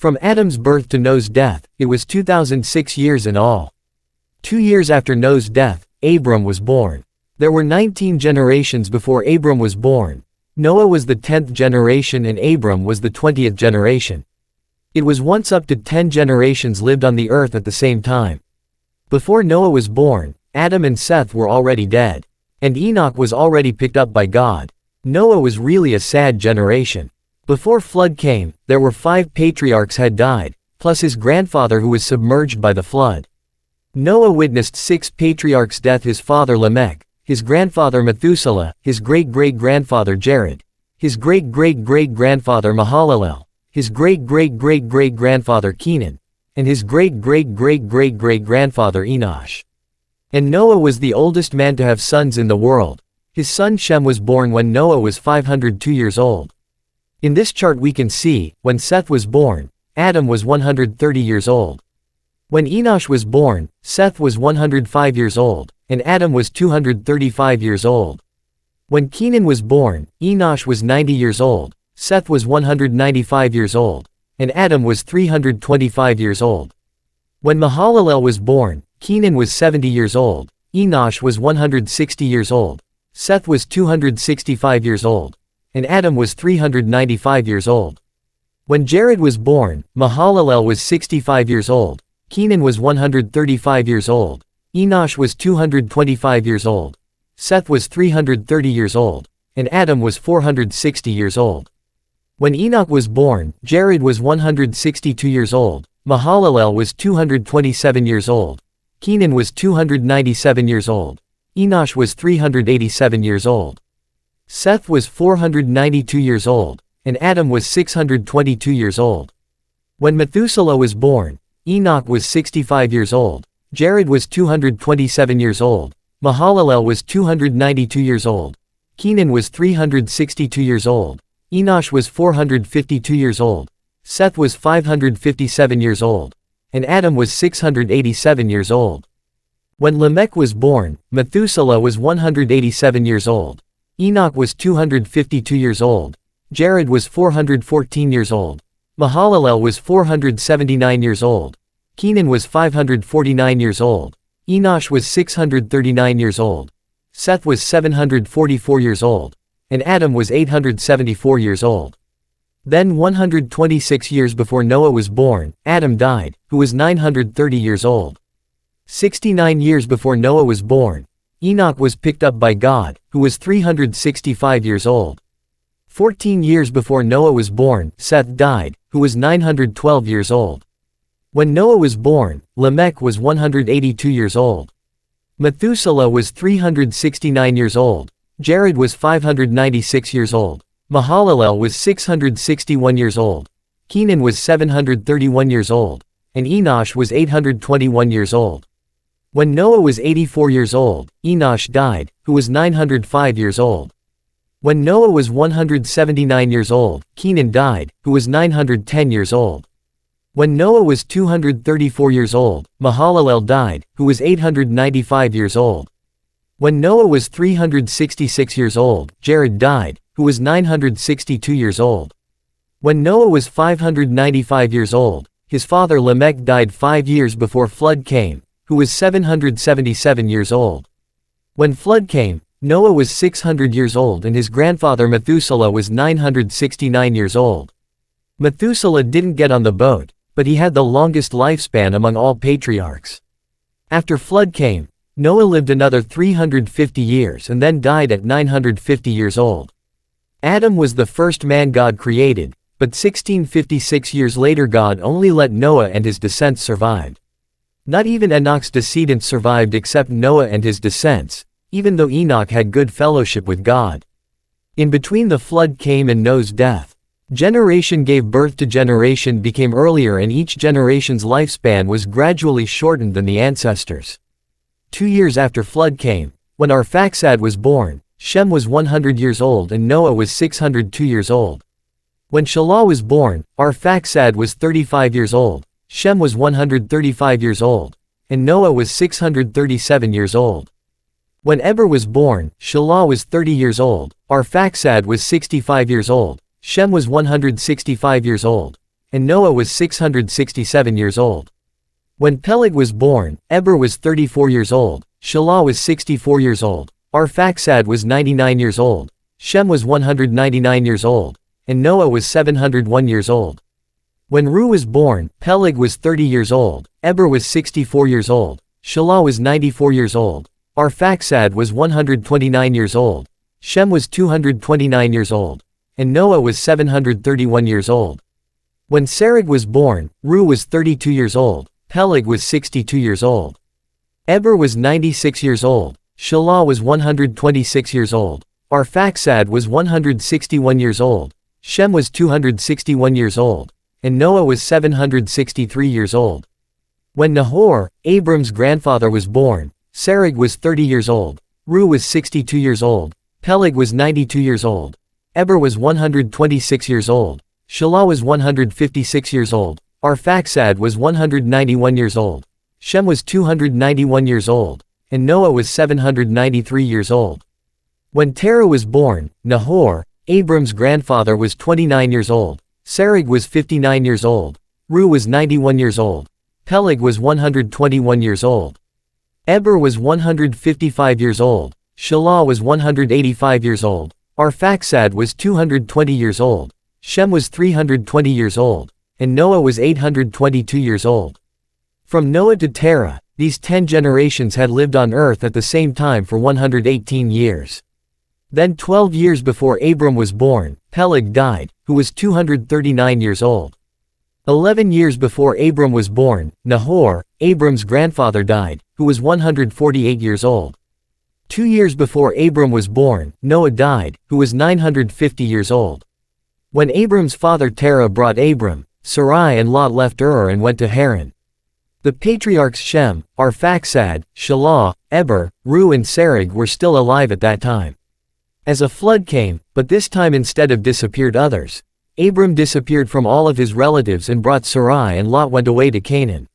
From Adam's birth to Noah's death, it was 2006 years in all. 2 years after Noah's death, Abram was born. There were 19 generations before Abram was born. Noah was the 10th generation and Abram was the 20th generation. It was once up to 10 generations lived on the earth at the same time. Before Noah was born, Adam and Seth were already dead. And Enoch was already picked up by God. Noah was really a sad generation. Before flood came, there were 5 patriarchs had died, plus his grandfather who was submerged by the flood. Noah witnessed 6 patriarchs' death: his father Lamech, his grandfather Methuselah, his great-great-grandfather Jared, his great-great-great-grandfather Mahalalel, his great-great-great-great-grandfather Kenan, and his great-great-great-great-great-grandfather Enosh. And Noah was the oldest man to have sons in the world. His son Shem was born when Noah was 502 years old. In this chart we can see, when Seth was born, Adam was 130 years old. When Enosh was born, Seth was 105 years old, and Adam was 235 years old. When Kenan was born, Enosh was 90 years old, Seth was 195 years old, and Adam was 325 years old. When Mahalalel was born, Kenan was 70 years old, Enosh was 160 years old, Seth was 265 years old, and Adam was 395 years old. When Jared was born, Mahalalel was 65 years old, Kenan was 135 years old, Enosh was 225 years old, Seth was 330 years old, and Adam was 460 years old. When Enoch was born, Jared was 162 years old, Mahalalel was 227 years old, Kenan was 297 years old, Enosh was 387 years old. Seth was 492 years old, and Adam was 622 years old. When Methuselah was born, Enoch was 65 years old, Jared was 227 years old, Mahalalel was 292 years old, Kenan was 362 years old, Enosh was 452 years old, Seth was 557 years old, and Adam was 687 years old. When Lamech was born, Methuselah was 187 years old, Enoch was 252 years old, Jared was 414 years old, Mahalalel was 479 years old, Kenan was 549 years old, Enosh was 639 years old, Seth was 744 years old, and Adam was 874 years old. Then 126 years before Noah was born, Adam died, who was 930 years old. 69 years before Noah was born, Enoch was picked up by God, who was 365 years old. 14 years before Noah was born, Seth died, who was 912 years old. When Noah was born, Lamech was 182 years old. Methuselah was 369 years old, Jared was 596 years old, Mahalalel was 661 years old, Kenan was 731 years old, and Enosh was 821 years old. When Noah was 84 years old, Enosh died, who was 905 years old. When Noah was 179 years old, Kenan died, who was 910 years old. When Noah was 234 years old, Mahalalel died, who was 895 years old. When Noah was 366 years old, Jared died, who was 962 years old. When Noah was 595 years old, his father Lamech died 5 years before flood came, who was 777 years old. When flood came, Noah was 600 years old and his grandfather Methuselah was 969 years old. Methuselah didn't get on the boat, but he had the longest lifespan among all patriarchs. After flood came, Noah lived another 350 years and then died at 950 years old. Adam was the first man God created, but 1656 years later God only let Noah and his descendants survive. Not even Enoch's descendants survived except Noah and his descendants, even though Enoch had good fellowship with God. In between the flood came and Noah's death. Generation gave birth to generation became earlier and each generation's lifespan was gradually shortened than the ancestors. 2 years after flood came, when Arphaxad was born, Shem was 100 years old and Noah was 602 years old. When Shelah was born, Arphaxad was 35 years old, Shem was 135 years old, and Noah was 637 years old. When Eber was born, Shelah was 30 years old, Arphaxad was 65 years old, Shem was 165 years old, and Noah was 667 years old. When Peleg was born, Eber was 34 years old, Shelah was 64 years old, Arphaxad was 99 years old, Shem was 199 years old, and Noah was 701 years old. When Ru was born, Peleg was 30 years old, Eber was 64 years old, Shelah was 94 years old, Arphaxad was 129 years old, Shem was 229 years old, and Noah was 731 years old. When Serug was born, Ru was 32 years old, Peleg was 62 years old. Eber was 96 years old, Shelah was 126 years old, Arphaxad was 161 years old, Shem was 261 years old, and Noah was 763 years old. When Nahor, Abram's grandfather, was born, Serug was 30 years old, Ru was 62 years old, Peleg was 92 years old, Eber was 126 years old, Shelah was 156 years old, Arphaxad was 191 years old, Shem was 291 years old, and Noah was 793 years old. When Terah was born, Nahor, Abram's grandfather, was 29 years old, Serug was 59 years old, Ru was 91 years old, Peleg was 121 years old. Eber was 155 years old, Shelah was 185 years old, Arphaxad was 220 years old, Shem was 320 years old, and Noah was 822 years old. From Noah to Terah, these 10 generations had lived on earth at the same time for 118 years. Then 12 years before Abram was born, Peleg died, who was 239 years old. 11 years before Abram was born, Nahor, Abram's grandfather, died, who was 148 years old. 2 years before Abram was born, Noah died, who was 950 years old. When Abram's father Terah brought Abram, Sarai and Lot left Ur and went to Haran. The patriarchs Shem, Arphaxad, Shelah, Eber, Ru and Serug were still alive at that time. As a flood came, but this time instead of disappeared others, Abram disappeared from all of his relatives and brought Sarai and Lot went away to Canaan.